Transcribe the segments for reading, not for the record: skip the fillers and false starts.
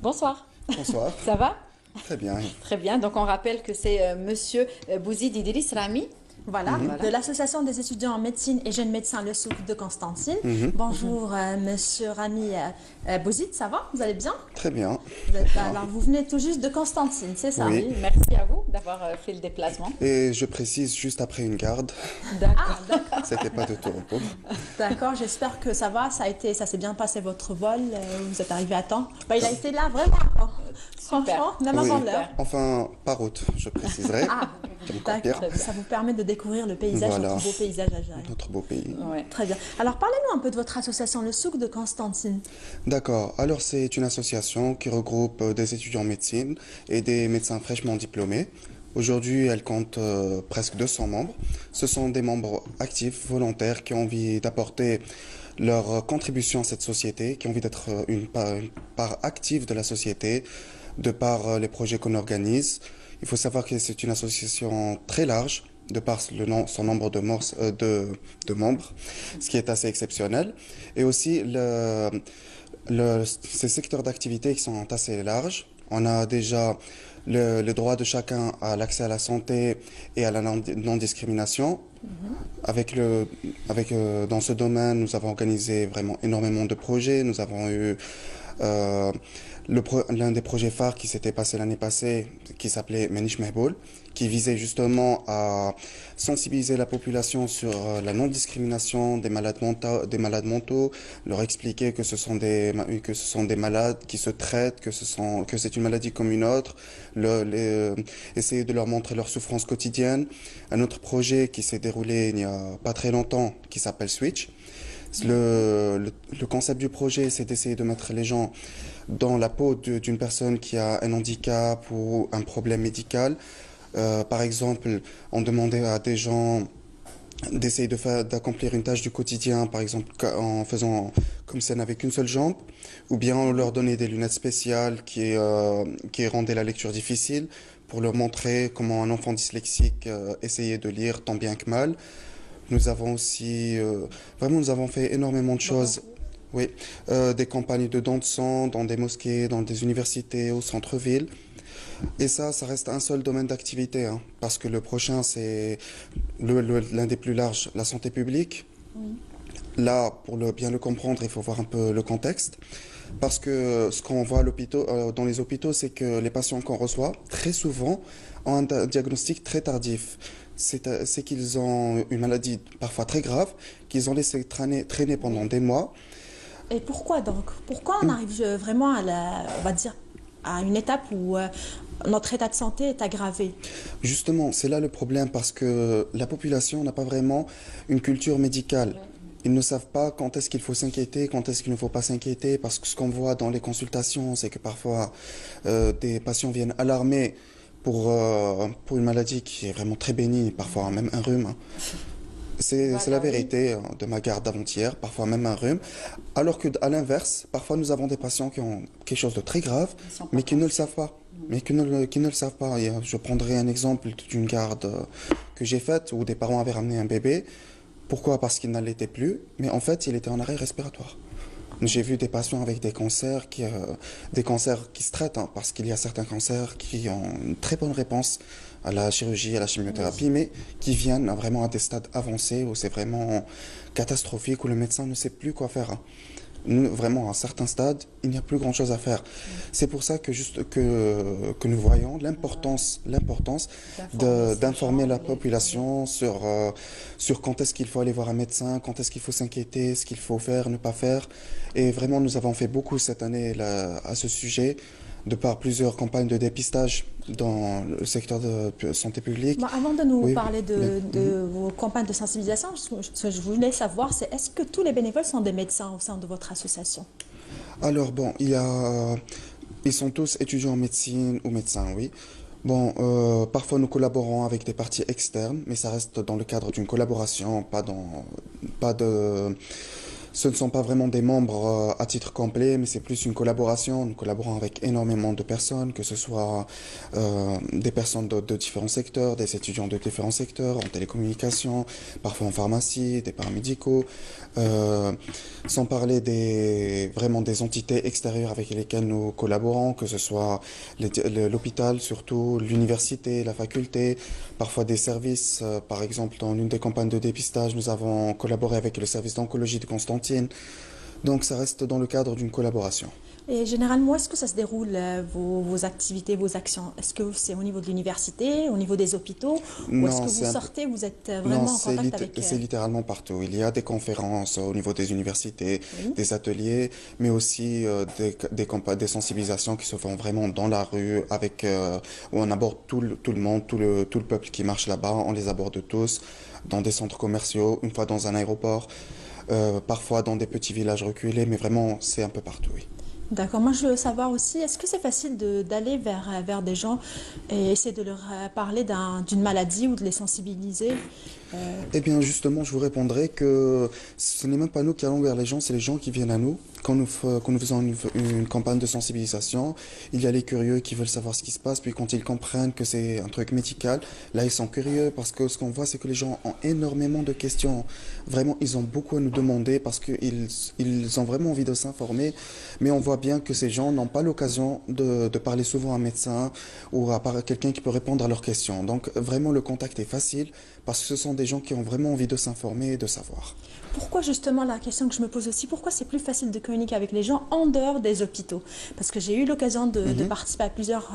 Bonsoir, Bonsoir, ça va? très bien. Très bien, donc on rappelle que c'est Monsieur Bouzid Idriss Rami. Voilà, de l'Association des étudiants en médecine et jeunes médecins Le Souk de Constantine. Bonjour, Monsieur Rami Bouzid, ça va? Vous allez bien? Très bien. Alors, vous venez tout juste de Constantine, c'est ça? Oui. Oui, merci à vous d'avoir fait le déplacement. Et je précise juste après une garde, D'accord. c'était pas de tout repos. D'accord, j'espère que ça va, ça s'est bien passé votre vol, vous êtes arrivé à temps. Bah, il a été là vraiment à temps. Franchement, même Oui, avant l'heure. enfin, par route, je préciserai. Ah, Encore pire. d'accord, ça vous permet de découvrir le paysage, Voilà. notre beau paysage algérien. Notre beau pays. Ouais. Très bien. Alors, parlez-nous un peu de votre association Le Souk de Constantine. D'accord. Alors, c'est une association qui regroupe des étudiants en médecine et des médecins fraîchement diplômés. Aujourd'hui, elle compte presque 200 membres. Ce sont des membres actifs, volontaires, qui ont envie d'apporter leur contribution à cette société, qui ont envie d'être une part active de la société, de par les projets qu'on organise. Il faut savoir que c'est une association très large, de par son nombre de membres, ce qui est assez exceptionnel. Et aussi, ces secteurs d'activité qui sont assez larges. On a déjà le droit de chacun à l'accès à la santé et à la non-discrimination. Dans ce domaine, nous avons organisé vraiment énormément de projets. Nous avons eu euh, l'un des projets phares qui s'était passé l'année passée, qui s'appelait Manish Mehboul, qui visait justement à sensibiliser la population sur la non-discrimination des malades mentaux, leur expliquer que ce sont des malades qui se traitent, que c'est une maladie comme une autre, essayer de leur montrer leur souffrance quotidienne. Un autre projet qui s'est déroulé il n'y a pas très longtemps, qui s'appelle Switch. Le concept du projet, c'est d'essayer de mettre les gens dans la peau d'une personne qui a un handicap ou un problème médical. Par exemple, on demandait à des gens d'essayer d'accomplir une tâche du quotidien, par exemple en faisant comme si elle n'avait qu'une seule jambe, ou bien on leur donnait des lunettes spéciales qui rendaient la lecture difficile pour leur montrer comment un enfant dyslexique essayait de lire tant bien que mal. Nous avons aussi, vraiment, nous avons fait énormément de choses. Oui, des campagnes de dons de sang dans des mosquées, dans des universités, au centre-ville. Et ça reste un seul domaine d'activité, hein, parce que le prochain, c'est l'un des plus larges, la santé publique. Là, pour bien le comprendre, il faut voir un peu le contexte. Parce que ce qu'on voit dans les hôpitaux, c'est que les patients qu'on reçoit, très souvent, ont un diagnostic très tardif. C'est qu'ils ont une maladie parfois très grave, qu'ils ont laissé traîner pendant des mois. Et pourquoi donc? Pourquoi on arrive vraiment on va dire, à une étape où notre état de santé est aggravé? Justement, c'est là le problème parce que la population n'a pas vraiment une culture médicale. Ils ne savent pas quand est-ce qu'il faut s'inquiéter, quand est-ce qu'il ne faut pas s'inquiéter, parce que ce qu'on voit dans les consultations, c'est que parfois des patients viennent alarmés pour une maladie qui est vraiment très bénigne, parfois même un rhume, hein. C'est la vérité de ma garde d'avant-hier, parfois même un rhume. Alors que à l'inverse, parfois nous avons des patients qui ont quelque chose de très grave, mais qui ne le savent pas. Qui ne le savent pas. Et, je prendrai un exemple d'une garde que j'ai faite où des parents avaient ramené un bébé. Pourquoi? Parce qu'il n'allaitait plus, mais en fait il était en arrêt respiratoire. J'ai vu des patients avec des cancers qui se traitent, hein, parce qu'il y a certains cancers qui ont une très bonne réponse à la chirurgie, à la chimiothérapie, mais qui viennent vraiment à des stades avancés où c'est vraiment catastrophique, où le médecin ne sait plus quoi faire, hein. Vraiment, à certains stades, il n'y a plus grand-chose à faire. C'est pour ça que nous voyons l'importance d'informer la population sur quand est-ce qu'il faut aller voir un médecin, quand est-ce qu'il faut s'inquiéter, ce qu'il faut faire, ne pas faire. Et vraiment, nous avons fait beaucoup cette année là, à ce sujet, de par plusieurs campagnes de dépistage dans le secteur de santé publique. Bon, avant de nous Oui, parler de vos campagnes de sensibilisation, ce que je voulais savoir, c'est est-ce que tous les bénévoles sont des médecins au sein de votre association? Alors bon, ils sont tous étudiants en médecine ou médecins, oui. Bon, parfois nous collaborons avec des parties externes, mais ça reste dans le cadre d'une collaboration, pas de, Ce ne sont pas vraiment des membres à titre complet, mais c'est plus une collaboration. Nous collaborons avec énormément de personnes, que ce soit des personnes de différents secteurs, des étudiants de différents secteurs, en télécommunications, parfois en pharmacie, des paramédicaux, sans parler vraiment des entités extérieures avec lesquelles nous collaborons, que ce soit l'hôpital, surtout l'université, la faculté, parfois des services. Par exemple, dans l'une des campagnes de dépistage, nous avons collaboré avec le service d'oncologie de Constantine. Donc ça reste dans le cadre d'une collaboration. Et généralement, est-ce que ça se déroule, vos activités, vos actions? Est-ce que c'est au niveau de l'université, au niveau des hôpitaux? Ou est-ce que vous sortez, vous êtes vraiment en contact avec... C'est littéralement partout. Il y a des conférences au niveau des universités, Oui. des ateliers, mais aussi des sensibilisations qui se font vraiment dans la rue, où on aborde tout le monde, tout le peuple qui marche là-bas. On les aborde tous dans des centres commerciaux, une fois dans un aéroport, parfois dans des petits villages reculés, mais vraiment, c'est un peu partout, oui. D'accord. Moi, je veux savoir aussi, est-ce que c'est facile d'aller vers des gens et essayer de leur parler d'une maladie ou de les sensibiliser? Eh bien, justement, je vous répondrai que ce n'est même pas nous qui allons vers les gens, c'est les gens qui viennent à nous. Quand nous faisons une campagne de sensibilisation, il y a les curieux qui veulent savoir ce qui se passe, puis quand ils comprennent que c'est un truc médical, là, ils sont curieux parce que ce qu'on voit, c'est que les gens ont énormément de questions. Vraiment, ils ont beaucoup à nous demander parce qu'ils ont vraiment envie de s'informer, mais on voit bien que ces gens n'ont pas l'occasion de parler souvent à un médecin ou à quelqu'un qui peut répondre à leurs questions. Donc, vraiment, le contact est facile parce que ce sont des gens qui ont vraiment envie de s'informer et de savoir. Pourquoi justement, la question que je me pose aussi, pourquoi c'est plus facile de communiquer avec les gens en dehors des hôpitaux? Parce que j'ai eu l'occasion de participer à plusieurs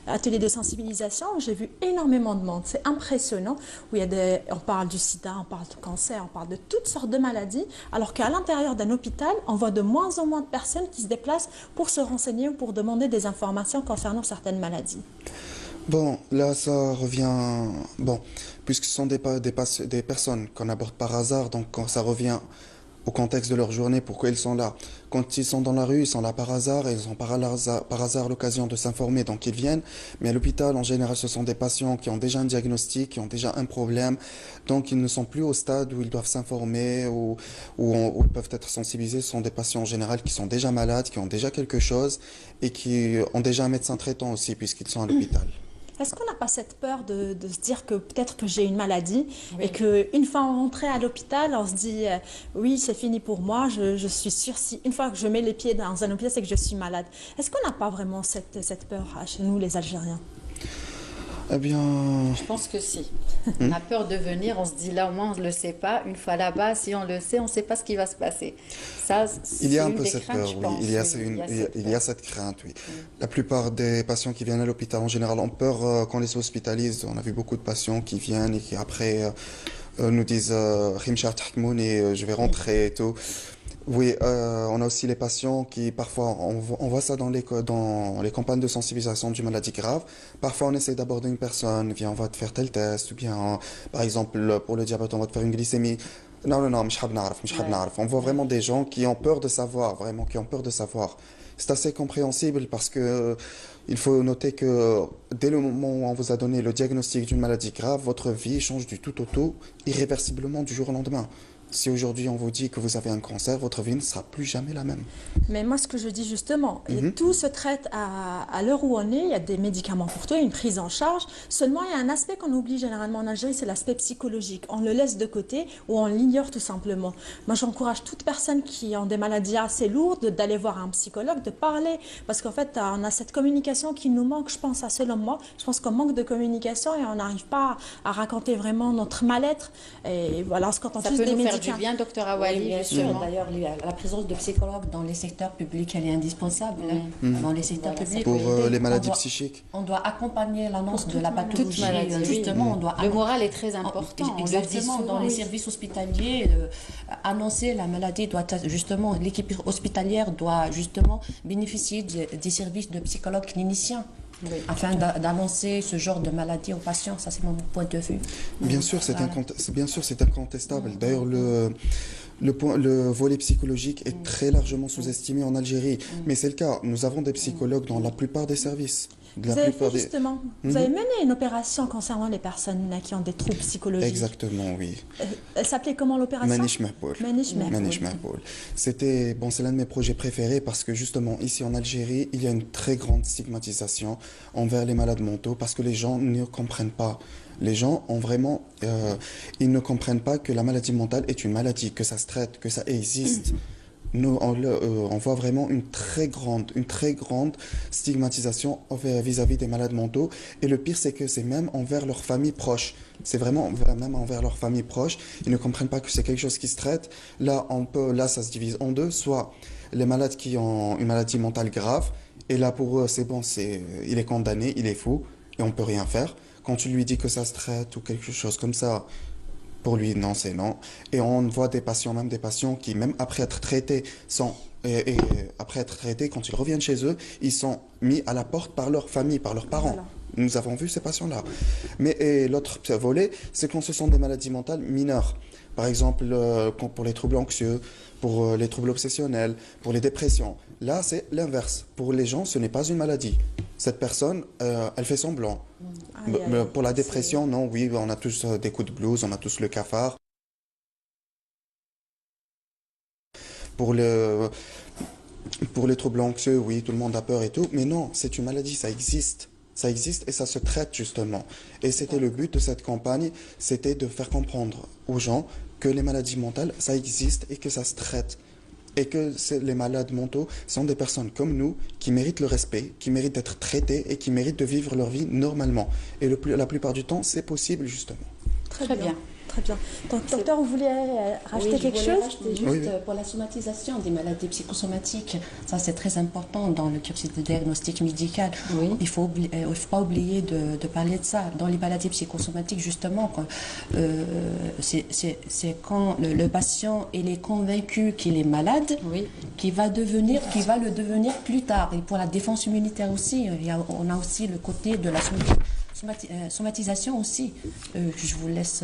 ateliers de sensibilisation, j'ai vu énormément de monde, c'est impressionnant, où on parle du sida, on parle du cancer, on parle de toutes sortes de maladies, alors qu'à l'intérieur d'un hôpital, on voit de moins en moins de personnes qui se déplacent pour se renseigner ou pour demander des informations concernant certaines maladies. Bon, là, ça revient... Bon, puisque ce sont des personnes qu'on aborde par hasard, donc quand ça revient au contexte de leur journée, pourquoi ils sont là. Quand ils sont dans la rue, ils sont là par hasard, et ils ont par hasard l'occasion de s'informer, donc ils viennent. Mais à l'hôpital, en général, ce sont des patients qui ont déjà un diagnostic, qui ont déjà un problème, donc ils ne sont plus au stade où ils doivent s'informer, où ils peuvent être sensibilisés. Ce sont des patients en général qui sont déjà malades, qui ont déjà quelque chose, et qui ont déjà un médecin traitant aussi, puisqu'ils sont à l'hôpital. Est-ce qu'on n'a pas cette peur de se dire que peut-être que j'ai une maladie Oui. et qu'une fois rentré à l'hôpital, on se dit oui, c'est fini pour moi, je suis sûre, si une fois que je mets les pieds dans un hôpital, c'est que je suis malade. Est-ce qu'on n'a pas vraiment cette peur chez nous, les Algériens? Eh bien... Je pense que si. On a peur de venir, on se dit là au moins on ne le sait pas. Une fois là-bas, si on le sait, on ne sait pas ce qui va se passer. Ça, Il y a un une peu des cette craintes, peur, je oui. pense. Il y a cette crainte, oui. La plupart des patients qui viennent à l'hôpital en général ont peur qu'on les hospitalise. On a vu beaucoup de patients qui viennent et qui après nous disent Rimchar Tahkmoun et je vais rentrer et tout. Oui, on a aussi les patients qui, parfois, on voit ça dans les campagnes de sensibilisation d'une maladie grave. Parfois, on essaie d'aborder une personne, viens, on va te faire tel test, ou bien, par exemple, pour le diabète, on va te faire une glycémie. Non, مش حاب نعرف. On voit vraiment des gens qui ont peur de savoir, vraiment, qui ont peur de savoir. C'est assez compréhensible parce que il faut noter que dès le moment où on vous a donné le diagnostic d'une maladie grave, votre vie change du tout au tout, irréversiblement du jour au lendemain. Si aujourd'hui on vous dit que vous avez un cancer, votre vie ne sera plus jamais la même. Mais moi, ce que je dis justement, tout se traite à l'heure où on est, il y a des médicaments pour tout, une prise en charge. Seulement, il y a un aspect qu'on oublie généralement en Algérie, c'est l'aspect psychologique. On le laisse de côté ou on l'ignore tout simplement. Moi, j'encourage toute personne qui ont des maladies assez lourdes d'aller voir un psychologue, de parler. Parce qu'en fait, on a cette communication qui nous manque, je pense, selon moi. Je pense qu'on manque de communication et on n'arrive pas à raconter vraiment notre mal-être. Et voilà, quand on Ça touche peut des nous faire médicaments. du bien, docteur Oui, Awali, bien sûr. justement. D'ailleurs, la présence de psychologues dans les secteurs publics, elle est indispensable. Dans les secteurs publics. Pour les maladies on doit- psychiques. On doit accompagner l'annonce de la Toute pathologie. maladie, oui. Justement, on doit Le moral est très important. On le dit Exactement, souvent, dans les oui. services hospitaliers, annoncer la maladie doit être justement, l'équipe hospitalière doit justement bénéficier des services de psychologues cliniciens. Oui. Afin d'annoncer ce genre de maladie aux patients, ça c'est mon point de vue. Bien sûr, c'est incontestable. D'ailleurs, le volet psychologique est très largement sous-estimé en Algérie. Mais c'est le cas. Nous avons des psychologues dans la plupart des services. Vous avez fait justement, vous avez mené une opération concernant les personnes qui ont des troubles psychologiques. Exactement, oui. Elle s'appelait comment l'opération? Manish Mahboul. Manish Mahboul. C'était, bon, c'est l'un de mes projets préférés parce que justement, ici en Algérie, il y a une très grande stigmatisation envers les malades mentaux parce que les gens ne comprennent pas. Les gens ont vraiment, ils ne comprennent pas que la maladie mentale est une maladie, que ça se traite, que ça existe. Nous, on voit vraiment une très grande stigmatisation vis-à-vis des malades mentaux. Et le pire, c'est que c'est même envers leurs familles proches. C'est vraiment même envers leurs familles proches. Ils ne comprennent pas que c'est quelque chose qui se traite. Là, ça se divise en deux. Soit les malades qui ont une maladie mentale grave, et là, pour eux, c'est bon, il est condamné, il est fou, et on peut rien faire. Quand tu lui dis que ça se traite ou quelque chose comme ça, pour lui, non, c'est non. Et on voit même des patients qui, même après être traités, après être traités, quand ils reviennent chez eux, ils sont mis à la porte par leur famille, par leurs parents. Voilà. Nous avons vu ces patients-là. Mais l'autre volet, c'est quand ce sont des maladies mentales mineures. Par exemple, pour les troubles anxieux, pour les troubles obsessionnels, pour les dépressions. Là, c'est l'inverse. Pour les gens, ce n'est pas une maladie. Cette personne, elle fait semblant. Pour la dépression, non, oui, on a tous des coups de blues, on a tous le cafard. Pour les troubles anxieux, oui, tout le monde a peur et tout. Mais non, c'est une maladie, ça existe. Ça existe et ça se traite justement. Et c'était le but de cette campagne, c'était de faire comprendre aux gens que les maladies mentales, ça existe et que ça se traite. Et que les malades mentaux sont des personnes comme nous qui méritent le respect, qui méritent d'être traités et qui méritent de vivre leur vie normalement. Et la plupart du temps, c'est possible justement. Très bien. Très bien. Donc, docteur, vous vouliez rajouter quelque chose? Juste pour la somatisation des maladies psychosomatiques, ça c'est très important dans le cursus de diagnostic médical. Oui. Il ne faut pas oublier de parler de ça. Dans les maladies psychosomatiques, justement, c'est quand le patient il est convaincu qu'il est malade, oui, qu'il va le devenir plus tard. Et pour la défense immunitaire aussi, on a aussi le côté de la somatisation aussi. Je vous laisse...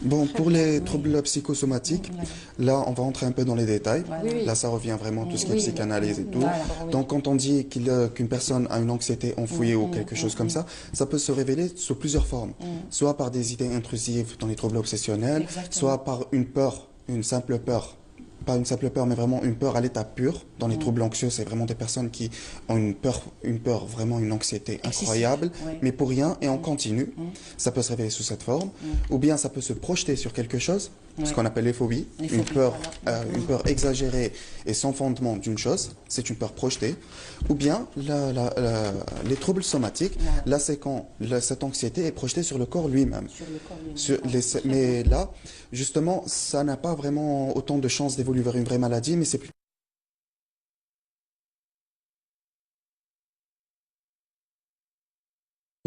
Bon, pour les troubles psychosomatiques, là, on va entrer un peu dans les détails. Voilà. Là, ça revient vraiment tout ce qui est psychanalyse et tout. Voilà. Donc, quand on dit qu'une personne a une anxiété enfouie ou quelque chose comme ça peut se révéler sous plusieurs formes. Soit par des idées intrusives dans les troubles obsessionnels, soit par une peur, une simple peur. Pas une simple peur, mais vraiment une peur à l'état pur. Dans les troubles anxieux, c'est vraiment des personnes qui ont une peur, vraiment une anxiété incroyable, mais pour rien, et on continue. Ça peut se révéler sous cette forme. Ou bien ça peut se projeter sur quelque chose, ce qu'on appelle les phobies. Une peur exagérée et sans fondement d'une chose, c'est une peur projetée. Ou bien les troubles somatiques, là c'est quand cette anxiété est projetée sur le corps lui-même. Mais là, justement, ça n'a pas vraiment autant de chances d'évoluer vers une vraie maladie, mais c'est plutôt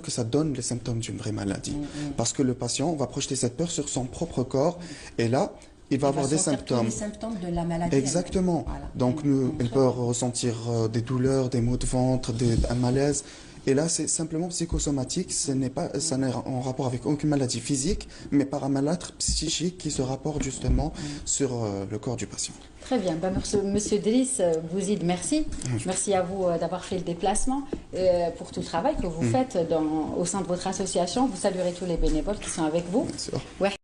que ça donne les symptômes d'une vraie maladie. Parce que le patient va projeter cette peur sur son propre corps, et là, il va avoir des symptômes. Les symptômes de la maladie. Exactement. Voilà. Donc, il peut ressentir des douleurs, des maux de ventre, un malaise. Et là, c'est simplement psychosomatique, ça n'est en rapport avec aucune maladie physique, mais par un mal-être psychique qui se rapporte justement sur le corps du patient. Très bien. Monsieur Driss Bouzid, merci. Merci à vous d'avoir fait le déplacement pour tout le travail que vous faites au sein de votre association. Vous saluerez tous les bénévoles qui sont avec vous. Bien sûr. Ouais.